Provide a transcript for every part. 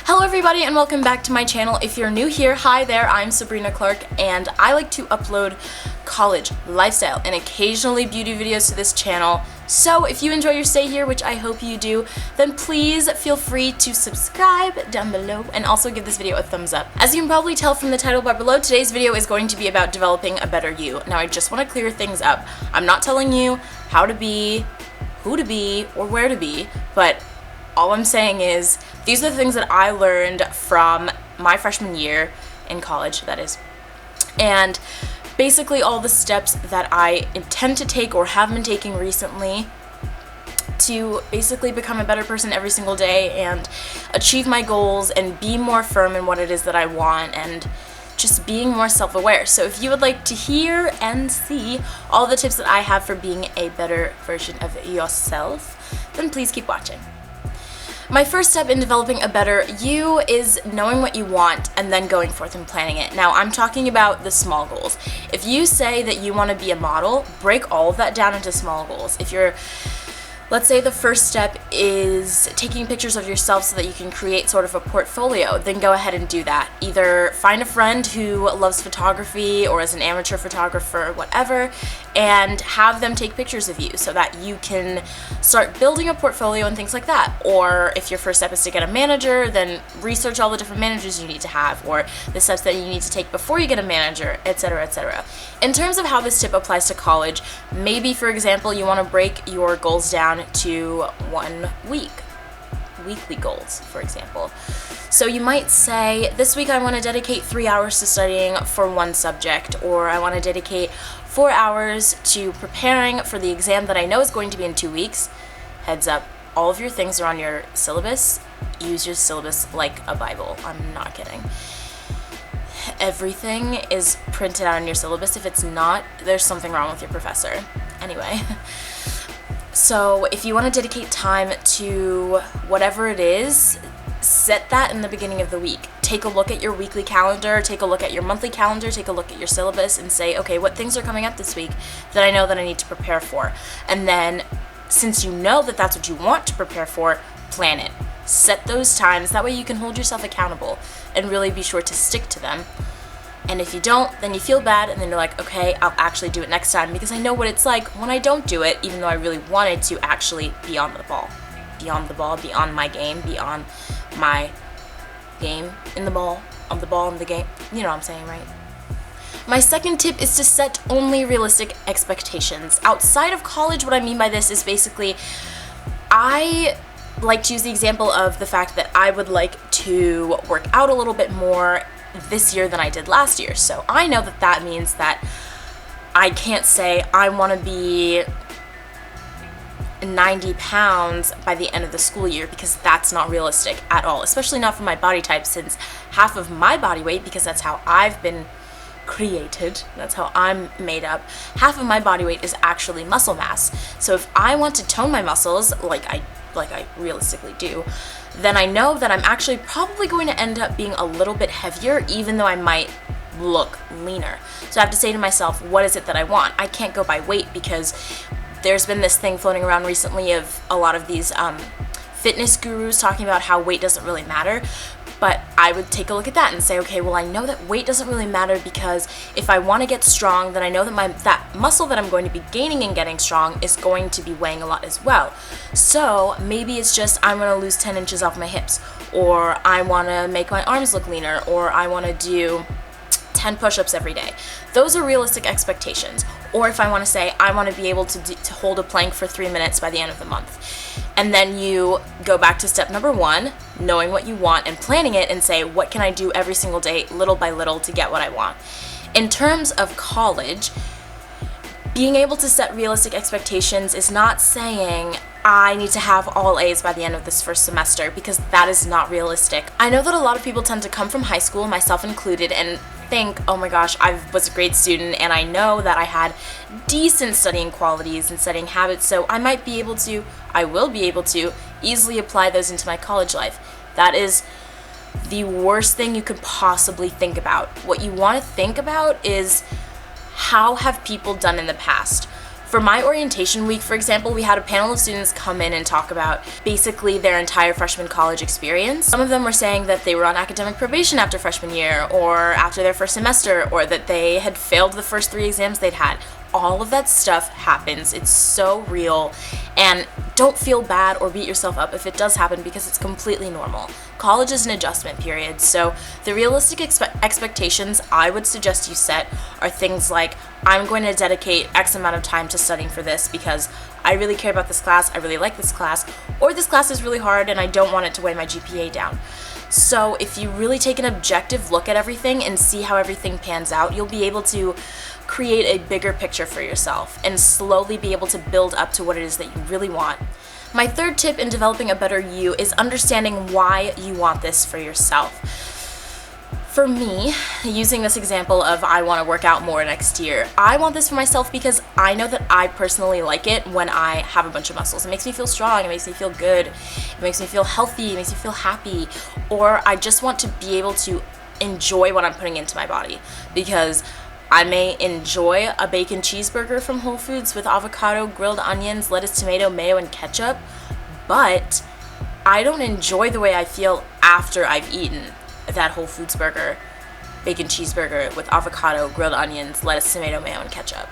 Hello everybody and welcome back to my channel. If you're new here, hi there, I'm Sabrina Clarke and I like to upload college, lifestyle, and occasionally beauty videos to this channel. So if you enjoy your stay here, which I hope you do, then please feel free to subscribe down below and also give this video a thumbs up. As you can probably tell from the title bar below, today's video is going to be about developing a better you. Now I just want to clear things up. I'm not telling you how to be, who to be, or where to be, but all I'm saying is these are the things that I learned from my freshman year in college, that is. And basically all the steps that I intend to take or have been taking recently to basically become a better person every single day and achieve my goals and be more firm in what it is that I want and just being more self-aware. So if you would like to hear and see all the tips that I have for being a better version of yourself, then please keep watching. My first step in developing a better you is knowing what you want and then going forth and planning it. Now, I'm talking about the small goals. If you say that you want to be a model, break all of that down into small goals. If you're, let's say the first step is taking pictures of yourself so that you can create sort of a portfolio, then go ahead and do that. Either find a friend who loves photography or is an amateur photographer or whatever, and have them take pictures of you so that you can start building a portfolio and things like that. Or if your first step is to get a manager, then research all the different managers you need to have, or the steps that you need to take before you get a manager, etc., etc. In terms of how this tip applies to college, maybe, for example, you want to break your goals down to 1 week. Weekly goals, for example. So you might say, this week I want to dedicate 3 hours to studying for one subject, or I want to dedicate 4 hours to preparing for the exam that I know is going to be in 2 weeks. Heads up, all of your things are on your syllabus. Use your syllabus like a Bible. I'm not kidding. Everything is printed out on your syllabus. If it's not, there's something wrong with your professor. Anyway. So if you want to dedicate time to whatever it is, set that in the beginning of the week. Take a look at your weekly calendar, take a look at your monthly calendar, take a look at your syllabus and say, okay, what things are coming up this week that I know that I need to prepare for? And then, since you know that that's what you want to prepare for, plan it. Set those times, that way you can hold yourself accountable and really be sure to stick to them. And if you don't, then you feel bad, and then you're like, okay, I'll actually do it next time because I know what it's like when I don't do it, even though I really wanted to actually be on the ball. Be on the ball, be on my game, be on my game in the ball, on the ball in the game. You know what I'm saying, right? My second tip is to set only realistic expectations. Outside of college, what I mean by this is basically, I like to use the example of the fact that I would like to work out a little bit more this year than I did last year. So I know that that means that I can't say I want to be 90 pounds by the end of the school year, because that's not realistic at all, especially not for my body type, since half of my body weight, because that's how I've been created, that's how I'm made up, half of my body weight is actually muscle mass. So if I want to tone my muscles like I realistically do, then I know that I'm actually probably going to end up being a little bit heavier, even though I might look leaner. So I have to say to myself, what is it that I want? I can't go by weight, because there's been this thing floating around recently of a lot of these fitness gurus talking about how weight doesn't really matter. But I would take a look at that and say, okay, well, I know that weight doesn't really matter, because if I want to get strong, then I know that that muscle that I'm going to be gaining and getting strong is going to be weighing a lot as well. So maybe it's just I'm going to lose 10 inches off my hips, or I want to make my arms look leaner, or I want to do 10 push-ups every day. Those are realistic expectations. Or if I want to say I want to be able to hold a plank for 3 minutes by the end of the month. And then you go back to step number 1, knowing what you want and planning it, and say, what can I do every single day, little by little, to get what I want? In terms of college, being able to set realistic expectations is not saying I need to have all A's by the end of this first semester, because that is not realistic. I know that a lot of people tend to come from high school, myself included, and think, oh my gosh, I was a great student and I know that I had decent studying qualities and studying habits, so I will be able to easily apply those into my college life. That is the worst thing you could possibly think about. What you want to think about is, how have people done in the past? For my orientation week, for example, we had a panel of students come in and talk about basically their entire freshman college experience. Some of them were saying that they were on academic probation after freshman year, or after their first semester, or that they had failed the first 3 exams they'd had. All of that stuff happens. It's so real, and don't feel bad or beat yourself up if it does happen, because it's completely normal. College is an adjustment period, so the realistic expectations I would suggest you set are things like, I'm going to dedicate X amount of time to studying for this because I really care about this class, I really like this class, or this class is really hard and I don't want it to weigh my GPA down. So if you really take an objective look at everything and see how everything pans out, you'll be able to create a bigger picture for yourself and slowly be able to build up to what it is that you really want. My third tip in developing a better you is understanding why you want this for yourself. For me, using this example of I want to work out more next year, I want this for myself because I know that I personally like it when I have a bunch of muscles. It makes me feel strong, it makes me feel good, it makes me feel healthy, it makes me feel happy, or I just want to be able to enjoy what I'm putting into my body, because I may enjoy a bacon cheeseburger from Whole Foods with avocado, grilled onions, lettuce, tomato, mayo, and ketchup, but I don't enjoy the way I feel after I've eaten that Whole Foods burger, bacon cheeseburger with avocado, grilled onions, lettuce, tomato, mayo, and ketchup.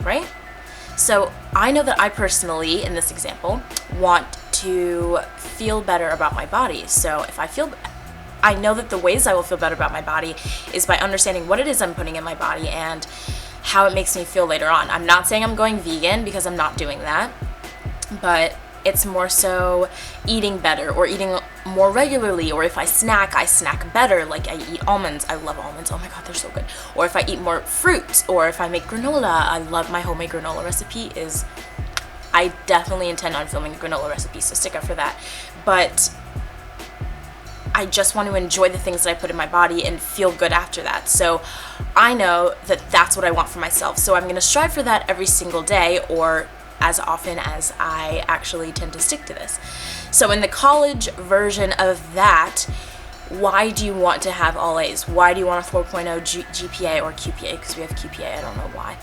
Right? So I know that I personally, in this example, want to feel better about my body. So if I know that the ways I will feel better about my body is by understanding what it is I'm putting in my body and how it makes me feel later on. I'm not saying I'm going vegan, because I'm not doing that, but it's more so eating better or eating more regularly, or if I snack better, like I eat almonds. I love almonds. Oh my god, they're so good. Or if I eat more fruits, or if I make granola. I love my homemade granola recipe. I definitely intend on filming a granola recipe, so stick up for that. But I just want to enjoy the things that I put in my body and feel good after that. So I know that that's what I want for myself. So I'm going to strive for that every single day, or as often as I actually tend to stick to this. So in the college version of that, why do you want to have all A's? Why do you want a 4.0 GPA or QPA? Because we have QPA, I don't know why.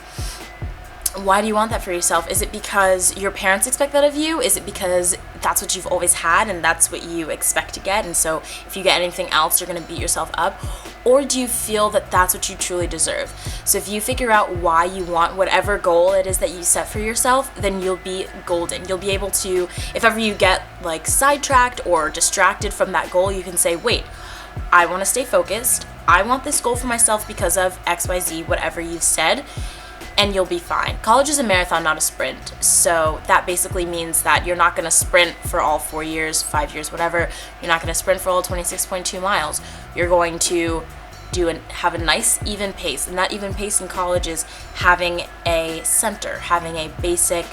Why do you want that for yourself? Is it because your parents expect that of you? Is it because that's what you've always had and that's what you expect to get, and so if you get anything else, you're going to beat yourself up? Or do you feel that that's what you truly deserve? So if you figure out why you want whatever goal it is that you set for yourself, then you'll be golden. You'll be able to, if ever you get like sidetracked or distracted from that goal, you can say, wait, I want to stay focused. I want this goal for myself because of XYZ, whatever you've said, and you'll be fine. College is a marathon, not a sprint. So that basically means that you're not going to sprint for all 4 years, 5 years, whatever. You're not going to sprint for all 26.2 miles. You're going to have a nice even pace. And that even pace in college is having a center, having a basic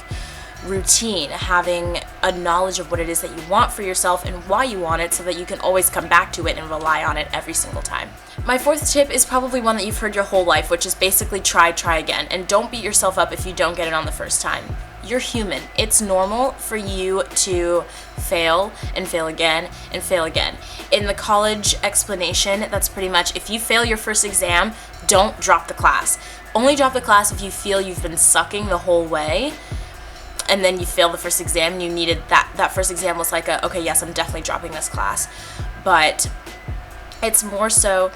routine, having a knowledge of what it is that you want for yourself and why you want it, so that you can always come back to it and rely on it every single time. My fourth tip is probably one that you've heard your whole life, which is basically try again. And don't beat yourself up if you don't get it on the first time. You're human. It's normal for you to fail and fail again and fail again. In the college explanation, that's pretty much, if you fail your first exam, don't drop the class. Only drop the class if you feel you've been sucking the whole way, and then you fail the first exam, and you needed that first exam was like okay, yes, I'm definitely dropping this class. But it's more so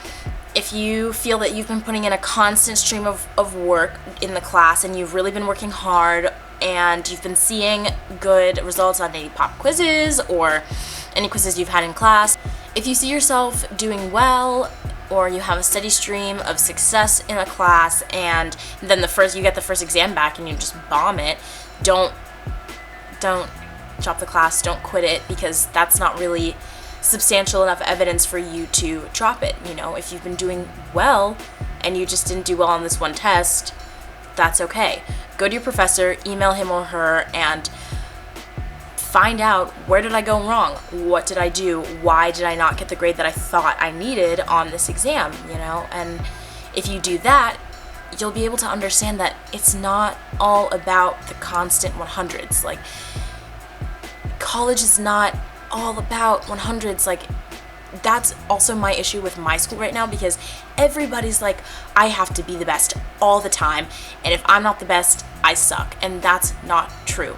if you feel that you've been putting in a constant stream of work in the class, and you've really been working hard, and you've been seeing good results on any pop quizzes or any quizzes you've had in class. If you see yourself doing well, or you have a steady stream of success in a class, and then you get the first exam back and you just bomb it, don't drop the class, don't quit it, because that's not really substantial enough evidence for you to drop it. You know, if you've been doing well and you just didn't do well on this one test, that's okay. Go to your professor, email him or her, and find out, where did I go wrong? What did I do? Why did I not get the grade that I thought I needed on this exam, you know? And if you do that, you'll be able to understand that it's not all about the constant 100s. Like, college is not all about 100s. Like, that's also my issue with my school right now, because everybody's like, I have to be the best all the time, and if I'm not the best, I suck. And that's not true.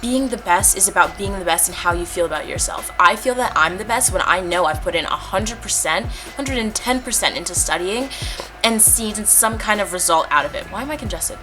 Being the best is about being the best and how you feel about yourself. I feel that I'm the best when I know I've put in 100%, 110% into studying and seen some kind of result out of it. Why am I congested?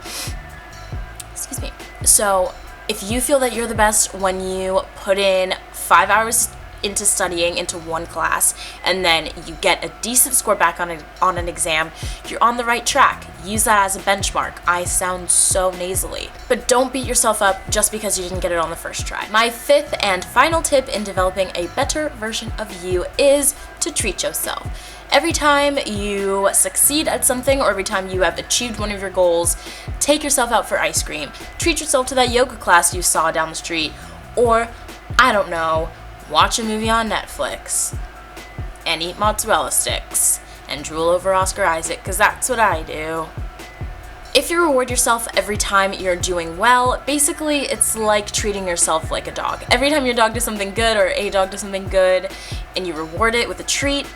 Excuse me. So if you feel that you're the best when you put in 5 hours into studying into one class and then you get a decent score back on an exam, you're on the right track. Use that as a benchmark. I sound so nasally. But don't beat yourself up just because you didn't get it on the first try. My fifth and final tip in developing a better version of you is to treat yourself. Every time you succeed at something, or every time you have achieved one of your goals, take yourself out for ice cream. Treat yourself to that yoga class you saw down the street, or, I don't know, watch a movie on Netflix and eat mozzarella sticks and drool over Oscar Isaac, because that's what I do. If you reward yourself every time you're doing well, basically it's like treating yourself like a dog. Every time your dog does something good, or a dog does something good, and you reward it with a treat,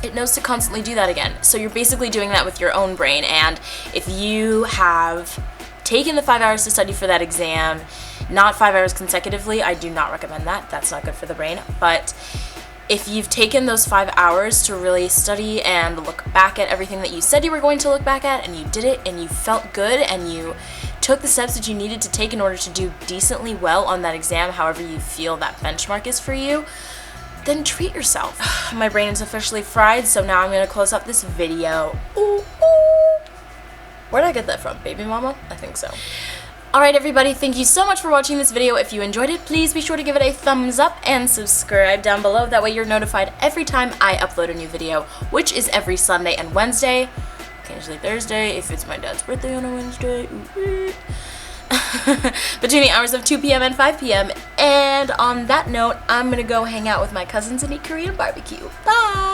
it knows to constantly do that again. So you're basically doing that with your own brain. And if you have taken the 5 hours to study for that exam, not 5 hours consecutively, I do not recommend that. That's not good for the brain. But if you've taken those 5 hours to really study and look back at everything that you said you were going to look back at, and you did it, and you felt good, and you took the steps that you needed to take in order to do decently well on that exam, however you feel that benchmark is for you, then treat yourself. My brain is officially fried, so now I'm going to close up this video. Ooh, ooh. Where did I get that from? Baby mama? I think so. Alright everybody, thank you so much for watching this video. If you enjoyed it, please be sure to give it a thumbs up and subscribe down below. That way you're notified every time I upload a new video, which is every Sunday and Wednesday. Occasionally Thursday, if it's my dad's birthday on a Wednesday. Ooh. Between the hours of 2 p.m. and 5 p.m. And on that note, I'm gonna go hang out with my cousins and eat Korean barbecue. Bye!